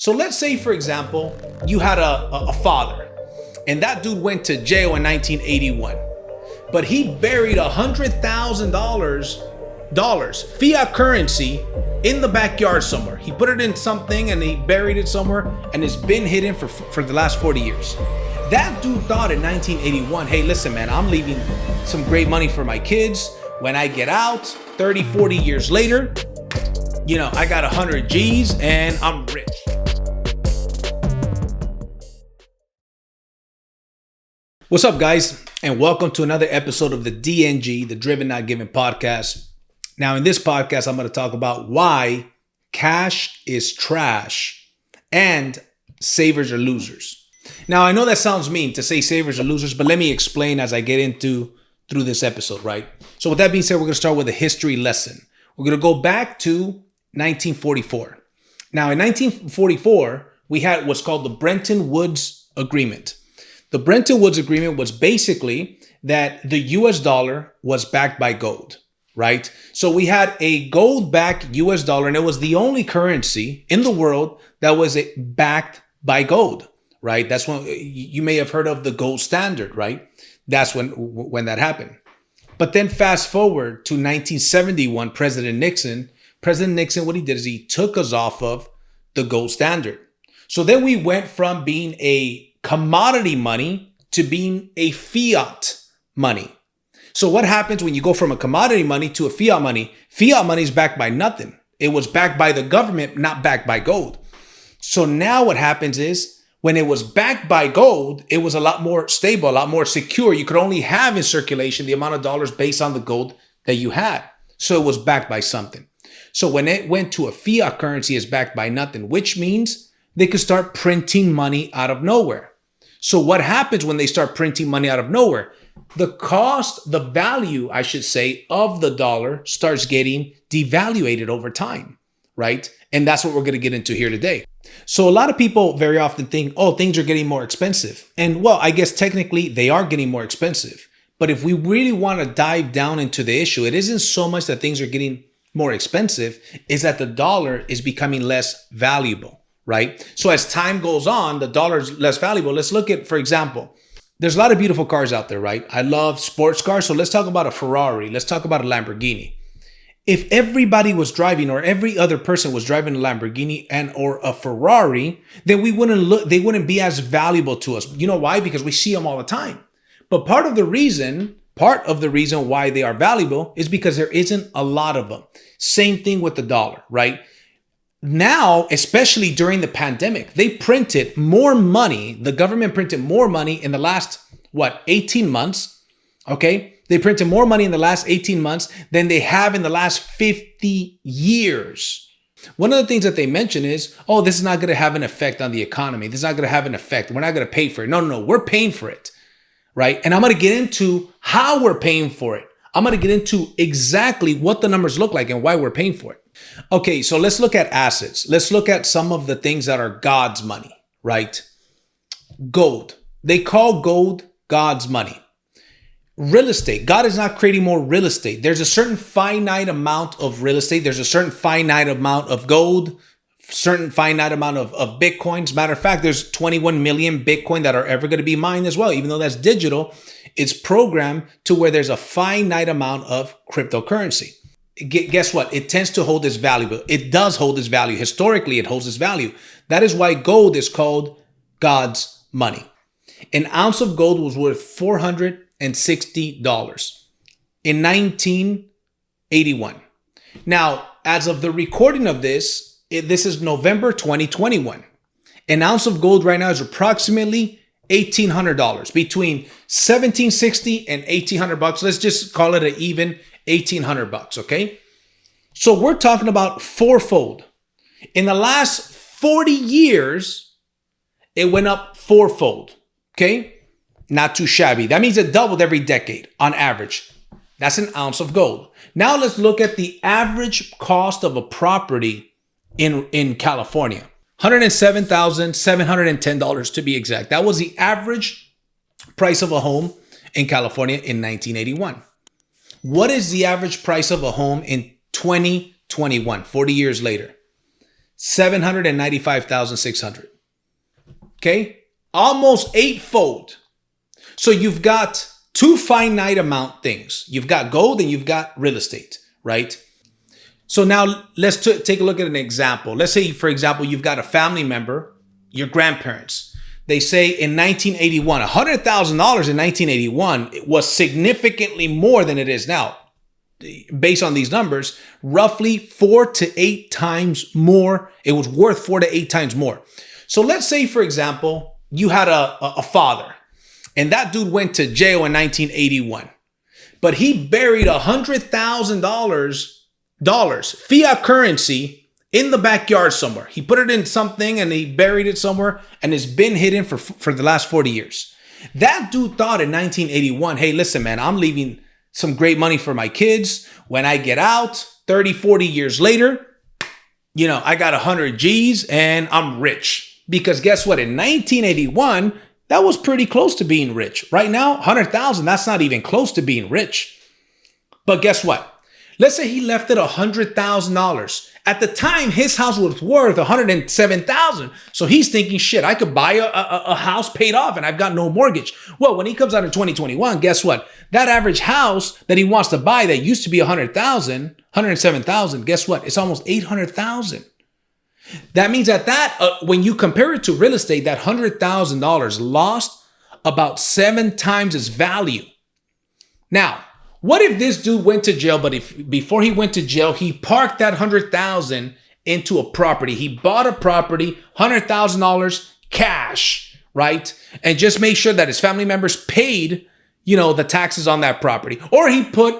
So let's say, for example, you had a father, and that dude went to jail in 1981, but he buried $100,000 fiat currency in the backyard somewhere. He put it in something and he buried it somewhere, and it's been hidden for the last 40 years. That dude thought in 1981, hey, listen, man, I'm leaving some great money for my kids. When I get out 30, 40 years later, I got 100 G's and I'm rich. What's up, guys? And welcome to another episode of the DNG, the Driven Not Given podcast. Now, in this podcast, I'm going to talk about why cash is trash and savers are losers. Now, I know that sounds mean to say savers are losers, but let me explain as I get through this episode, right? So with that being said, we're going to start with a history lesson. We're going to go back to 1944. Now, in 1944, we had what's called the Bretton Woods Agreement. The Bretton Woods Agreement was basically that the US dollar was backed by gold, right? So we had a gold-backed US dollar, and it was the only currency in the world that was backed by gold, right? That's when you may have heard of the gold standard, right? That's when that happened. But then fast forward to 1971, President Nixon, what he did is he took us off of the gold standard. So then we went from being a commodity money to being a fiat money. So what happens when you go from a commodity money to a fiat money? Fiat money is backed by nothing. It was backed by the government, not backed by gold. So now what happens is when it was backed by gold, it was a lot more stable, a lot more secure. You could only have in circulation the amount of dollars based on the gold that you had. So it was backed by something. So when it went to a fiat currency, it's backed by nothing, which means they could start printing money out of nowhere. So what happens when they start printing money out of nowhere? The value, I should say, of the dollar starts getting devaluated over time, right? And that's what we're going to get into here today. So a lot of people very often think, oh, things are getting more expensive. And well, I guess technically they are getting more expensive. But if we really want to dive down into the issue, it isn't so much that things are getting more expensive, is that the dollar is becoming less valuable. Right? So as time goes on, the dollar is less valuable. Let's look at, for example, there's a lot of beautiful cars out there, right? I love sports cars. So let's talk about a Ferrari. Let's talk about a Lamborghini. If everybody was driving, or every other person was driving a Lamborghini or a Ferrari, then they wouldn't be as valuable to us. You know why? Because we see them all the time. But part of the reason why they are valuable is because there isn't a lot of them. Same thing with the dollar, right? Now, especially during the pandemic, they printed more money. The government printed more money in the last, 18 months? Okay. They printed more money in the last 18 months than they have in the last 50 years. One of the things that they mention is, oh, this is not going to have an effect on the economy. This is not going to have an effect. We're not going to pay for it. No, we're paying for it. Right. And I'm going to get into how we're paying for it. I'm going to get into exactly what the numbers look like and why we're paying for it. Okay, so let's look at assets. Let's look at some of the things that are God's money, right? Gold. They call gold God's money. Real estate. God is not creating more real estate. There's a certain finite amount of real estate. There's a certain finite amount of gold, certain finite amount of Bitcoins. Matter of fact, there's 21 million Bitcoin that are ever going to be mined as well. Even though that's digital, it's programmed to where there's a finite amount of cryptocurrency. Guess what? It tends to hold its value. It does hold its value. Historically, it holds its value. That is why gold is called God's money. An ounce of gold was worth $460 in 1981. Now, as of the recording of this is November 2021. An ounce of gold right now is approximately $1,800, between $1,760 and $1,800. Let's just call it an even $1,800, okay? So we're talking about fourfold. In the last 40 years, it went up fourfold, okay? Not too shabby. That means it doubled every decade on average. That's an ounce of gold. Now let's look at the average cost of a property in California. $107,710 to be exact. That was the average price of a home in California in 1981. What is the average price of a home in 2021, 40 years later? $795,600. Okay? Almost eightfold. So you've got two finite amount things. You've got gold and you've got real estate, right? So now let's take a look at an example. Let's say, for example, you've got a family member, your grandparents. They say in 1981, $100,000 in 1981 was significantly more than it is now. Based on these numbers, roughly 4 to 8 times more. It was worth 4 to 8 times more. So let's say, for example, you had a father and that dude went to jail in 1981, but he buried $100,000 fiat currency in the backyard somewhere. He put it in something and he buried it somewhere and it's been hidden for the last 40 years. That dude thought in 1981, hey, listen, man, I'm leaving some great money for my kids. When I get out 30, 40 years later, I got 100 G's and I'm rich. Because guess what? In 1981, that was pretty close to being rich. Right now, 100,000, that's not even close to being rich. But guess what? Let's say he left it $100,000. At the time, his house was worth $107,000. So he's thinking, shit, I could buy a house paid off and I've got no mortgage. Well, when he comes out in 2021, guess what? That average house that he wants to buy that used to be $107,000, guess what? It's almost $800,000. That means that when you compare it to real estate, that $100,000 lost about 7 times its value. Now, what if this dude went to jail, but before he went to jail, he parked that $100,000 into a property. He bought a property, $100,000 cash, right? And just made sure that his family members paid, the taxes on that property. Or he put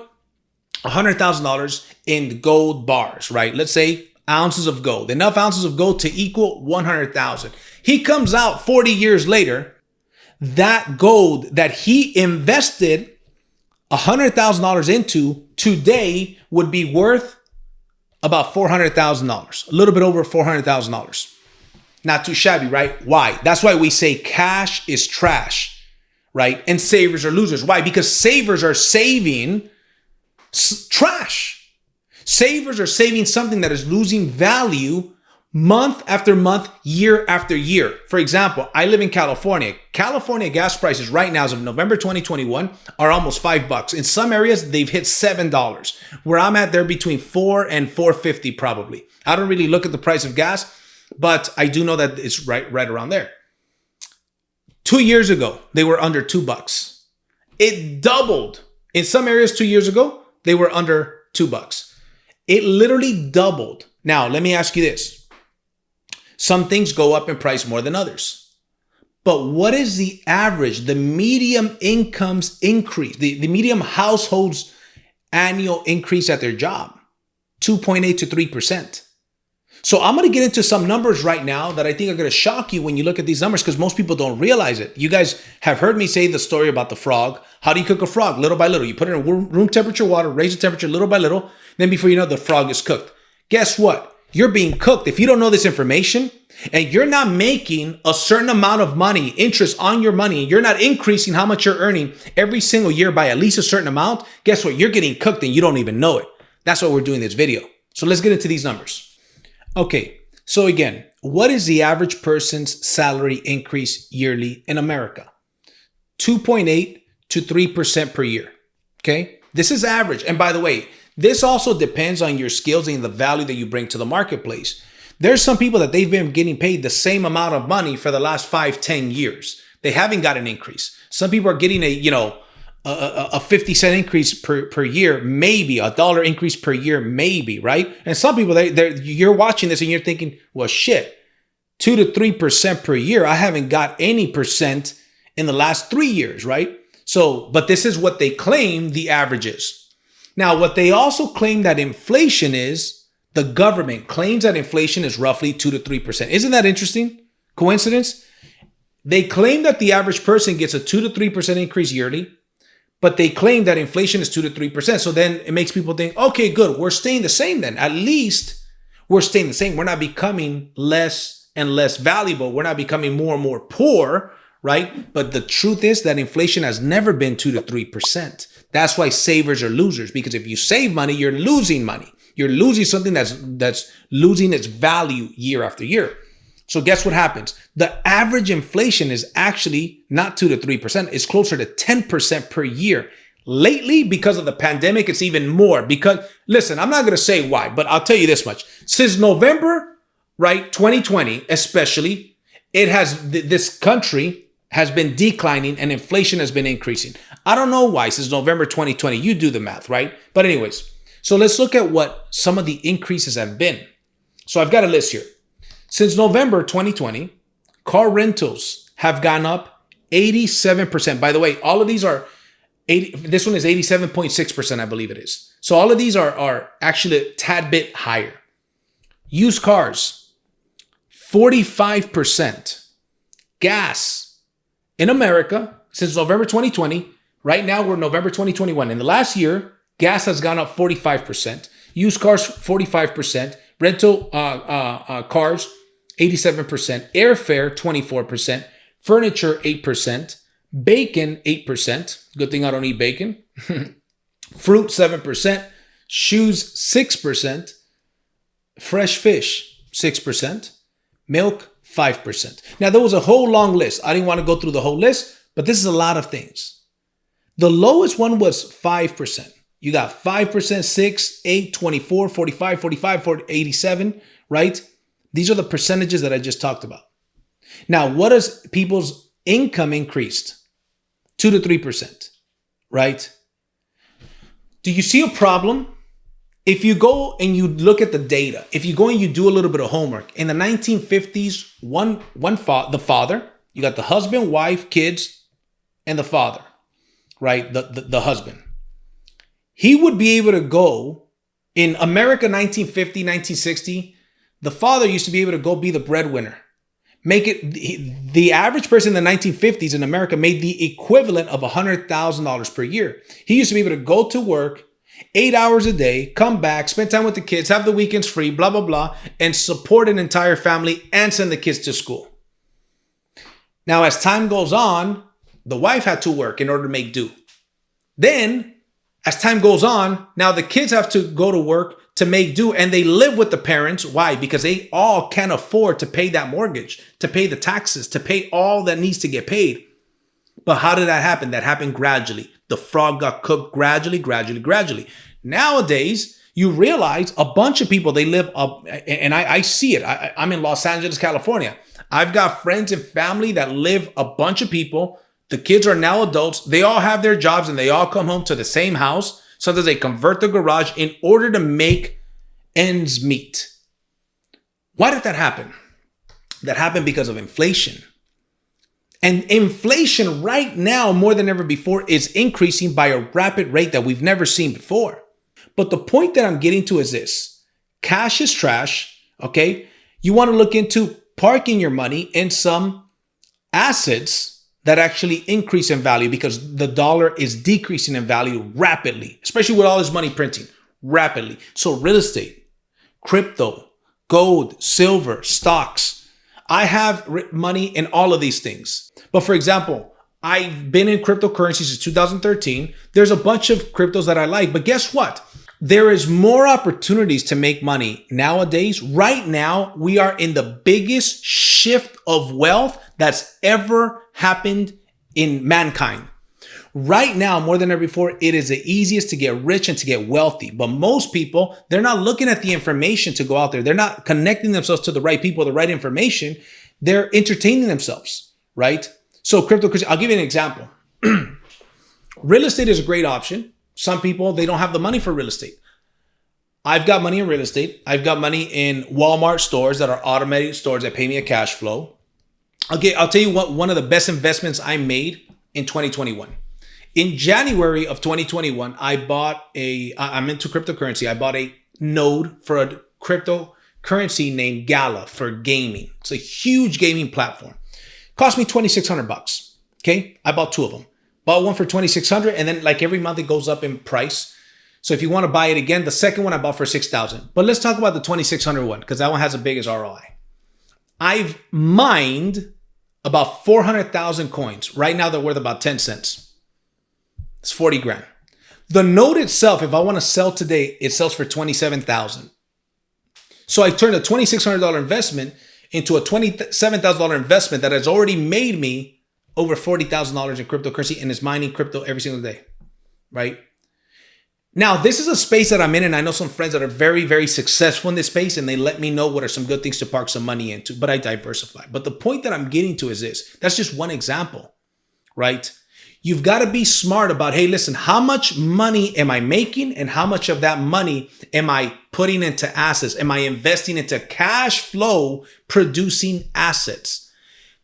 $100,000 in gold bars, right? Let's say ounces of gold, enough ounces of gold to equal 100,000. He comes out 40 years later, that gold that he invested $100,000 into today would be worth about $400,000, a little bit over $400,000. Not too shabby, right? Why? That's why we say cash is trash, right? And savers are losers. Why? Because savers are saving trash. Savers are saving something that is losing value month after month, year after year. For example, I live in California. California gas prices right now, as of November 2021, are almost $5. In some areas, they've hit $7. Where I'm at, they're between $4 and $4.50 probably. I don't really look at the price of gas, but I do know that it's right around there. 2 years ago, they were under $2. It doubled. In some areas 2 years ago, they were under $2. It literally doubled. Now, let me ask you this. Some things go up in price more than others. But what is the average, the medium incomes increase, the medium households annual increase at their job? 2.8 to 3%. So I'm going to get into some numbers right now that I think are going to shock you when you look at these numbers, because most people don't realize it. You guys have heard me say the story about the frog. How do you cook a frog? Little by little. You put it in room temperature water, raise the temperature little by little. Then before you know, the frog is cooked. Guess what? You're being cooked. If you don't know this information and you're not making a certain amount of money, interest on your money, and you're not increasing how much you're earning every single year by at least a certain amount, guess what? You're getting cooked and you don't even know it. That's why we're doing this video. So let's get into these numbers. Okay, so again, what is the average person's salary increase yearly in America? 2.8 to 3% per year. Okay, this is average. And by the way, this also depends on your skills and the value that you bring to the marketplace. There's some people that they've been getting paid the same amount of money for the last 5-10 years. They haven't got an increase. Some people are getting a 50-cent increase per year, maybe a dollar increase per year, maybe, right? And some people, you're watching this and you're thinking, well, shit, 2 to 3% per year. I haven't got any percent in the last 3 years, right? So, but this is what they claim the average is. Now, what they also claim that inflation is, the government claims that inflation is roughly 2 to 3%. Isn't that interesting? Coincidence? They claim that the average person gets a 2 to 3% increase yearly, but they claim that inflation is 2 to 3%. So then it makes people think, okay, good, we're staying the same then. At least we're staying the same. We're not becoming less and less valuable. We're not becoming more and more poor, right? But the truth is that inflation has never been 2 to 3%. That's why savers are losers, because if you save money, you're losing money. You're losing something that's losing its value year after year. So guess what happens? The average inflation is actually not 2 to 3%. It's closer to 10% per year. Lately, because of the pandemic, it's even more. Because, listen, I'm not going to say why, but I'll tell you this much. Since November, right, 2020 especially, this country has been declining and inflation has been increasing. I don't know why since November 2020. You do the math, right? But anyways, so let's look at what some of the increases have been. So I've got a list here. Since November 2020, car rentals have gone up 87%. By the way, all of these are this one is 87.6%, I believe it is. So all of these are actually a tad bit higher. Used cars, 45%. Gas in America since November 2020. Right now we're November 2021. In the last year, gas has gone up 45%. Used cars, 45%. Rental cars, 87%. Airfare, 24%. Furniture, 8%. Bacon, 8%. Good thing I don't eat bacon. Fruit, 7%. Shoes, 6%. Fresh fish, 6%. Milk, 5%. Now, there was a whole long list. I didn't want to go through the whole list, but this is a lot of things. The lowest one was 5%. You got 5%, 6, 8, 24, 45, 45, 87, right? These are the percentages that I just talked about. Now, what does people's income increased? 2 to 3%, right? Do you see a problem? If you go and you look at the data, if you go and you do a little bit of homework, in the 1950s, the father, you got the husband, wife, kids, and the father, right? The husband. He would be able to go in America, 1950, 1960, the father used to be able to go be the breadwinner. Make it, the average person in the 1950s in America made the equivalent of $100,000 per year. He used to be able to go to work 8 hours a day, come back, spend time with the kids, have the weekends free, blah, blah, blah, and support an entire family and send the kids to school. Now, as time goes on, the wife had to work in order to make do. Then, as time goes on, now the kids have to go to work to make do, and they live with the parents. Why? Because they all can't afford to pay that mortgage, to pay the taxes, to pay all that needs to get paid. But how did that happen? That happened gradually. The frog got cooked gradually. Nowadays, you realize a bunch of people, they live up, and I see it. I'm in Los Angeles, California. I've got friends and family that live, a bunch of people. The kids are now adults. They all have their jobs and they all come home to the same house. Sometimes they convert the garage in order to make ends meet. Why did that happen? That happened because of inflation. And inflation right now, more than ever before, is increasing by a rapid rate that we've never seen before. But the point that I'm getting to is this. Cash is trash, okay? You want to look into parking your money in some assets that actually increase in value because the dollar is decreasing in value rapidly, especially with all this money printing, rapidly. So real estate, crypto, gold, silver, stocks. I have money in all of these things. But for example, I've been in cryptocurrency since 2013. There's a bunch of cryptos that I like, but guess what? There is more opportunities to make money nowadays. Right now, we are in the biggest shift of wealth that's ever happened in mankind. Right now, more than ever before, it is the easiest to get rich and to get wealthy. But most people, they're not looking at the information to go out there. They're not connecting themselves to the right people, the right information. They're entertaining themselves, right? So cryptocurrency, I'll give you an example. Real estate is a great option. Some people, they don't have the money for real estate. I've got money in real estate. I've got money in Walmart stores that are automated stores that pay me a cash flow. I'll tell you what, one of the best investments I made in 2021. In January of 2021, I'm into cryptocurrency. I bought a node for a cryptocurrency named Gala for gaming. It's a huge gaming platform. Cost me $2,600. Okay. I bought two of them. Bought one for $2,600 and then like every month it goes up in price. So if you want to buy it again, the second one I bought for $6,000. But let's talk about the $2,600 one because that one has the biggest ROI. I've mined about 400,000 coins. Right now they're worth about 10 cents. It's 40 grand. The note itself, if I want to sell today, it sells for $27,000. So I turned a $2,600 investment into a $27,000 investment that has already made me over $40,000 in cryptocurrency and is mining crypto every single day, right? Now, this is a space that I'm in, and I know some friends that are very, very successful in this space, and they let me know what are some good things to park some money into, but I diversify. But the point that I'm getting to is this. That's just one example, right? You've got to be smart about, hey, listen, how much money am I making and how much of that money am I putting into assets? Am I investing into cash flow producing assets?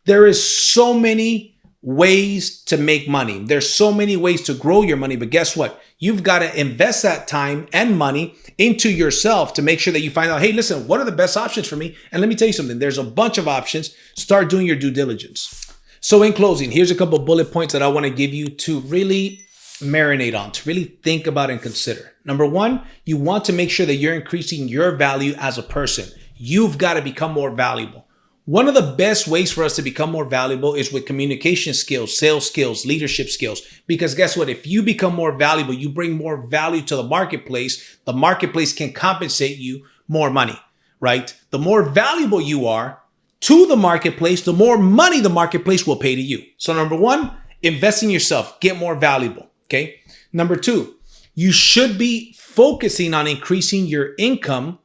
There is so many ways to make money. There's so many ways to grow your money, but guess what? You've got to invest that time and money into yourself to make sure that you find out, hey, listen, what are the best options for me? And let me tell you something, there's a bunch of options. Start doing your due diligence. So in closing, here's a couple of bullet points that I want to give you to really marinate on, to really think about and consider. Number one, you want to make sure that you're increasing your value as a person. You've got to become more valuable. One of the best ways for us to become more valuable is with communication skills, sales skills, leadership skills. Because guess what? If you become more valuable, you bring more value to the marketplace can compensate you more money, right? The more valuable you are to the marketplace, the more money the marketplace will pay to you. So number one, invest in yourself, get more valuable, okay? Number two, you should be focusing on increasing your income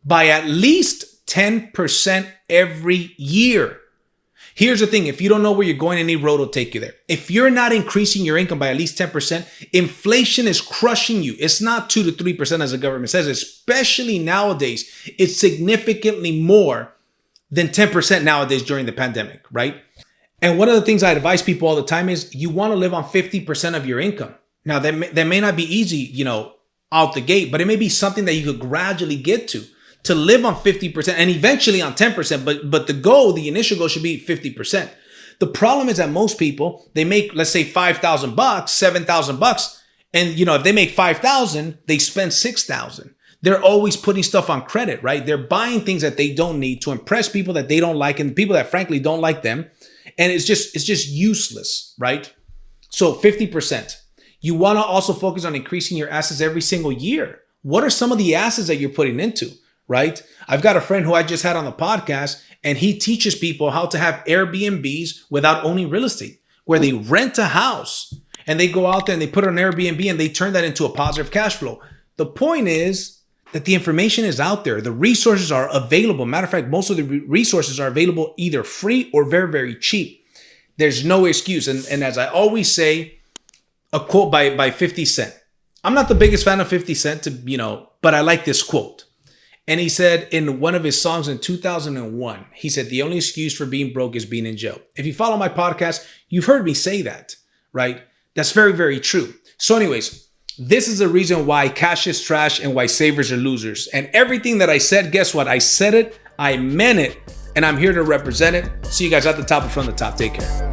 by at least 10% every year. Here's the thing. If you don't know where you're going, any road will take you there. If you're not increasing your income by at least 10%, inflation is crushing you. It's not 2 to 3% as the government says, especially nowadays. It's significantly more than 10% nowadays during the pandemic, right? And one of the things I advise people all the time is you want to live on 50% of your income. Now, that may not be easy, out the gate, but it may be something that you could gradually get to live on 50% and eventually on 10%. But the initial goal should be 50%. The problem is that most people, they make, let's say $5,000, $7,000. And, if they make 5,000, they spend 6,000. They're always putting stuff on credit, right? They're buying things that they don't need to impress people that they don't like and people that frankly don't like them. And it's just useless, right? So 50%. You want to also focus on increasing your assets every single year. What are some of the assets that you're putting into, right? I've got a friend who I just had on the podcast, and he teaches people how to have Airbnbs without owning real estate, where they rent a house and they go out there and they put it on Airbnb and they turn that into a positive cash flow. The point is that the information is out there. The resources are available. Matter of fact, most of the resources are available either free or very, very cheap. There's no excuse. And as I always say, a quote by 50 Cent. I'm not the biggest fan of 50 Cent, but I like this quote. And he said in one of his songs in 2001, he said, the only excuse for being broke is being in jail. If you follow my podcast, you've heard me say that, right? That's very, very true. So anyways, this is the reason why cash is trash and why savers are losers. And everything that I said, guess what? I said it, I meant it, and I'm here to represent it. See you guys at the top and from the top. Take care.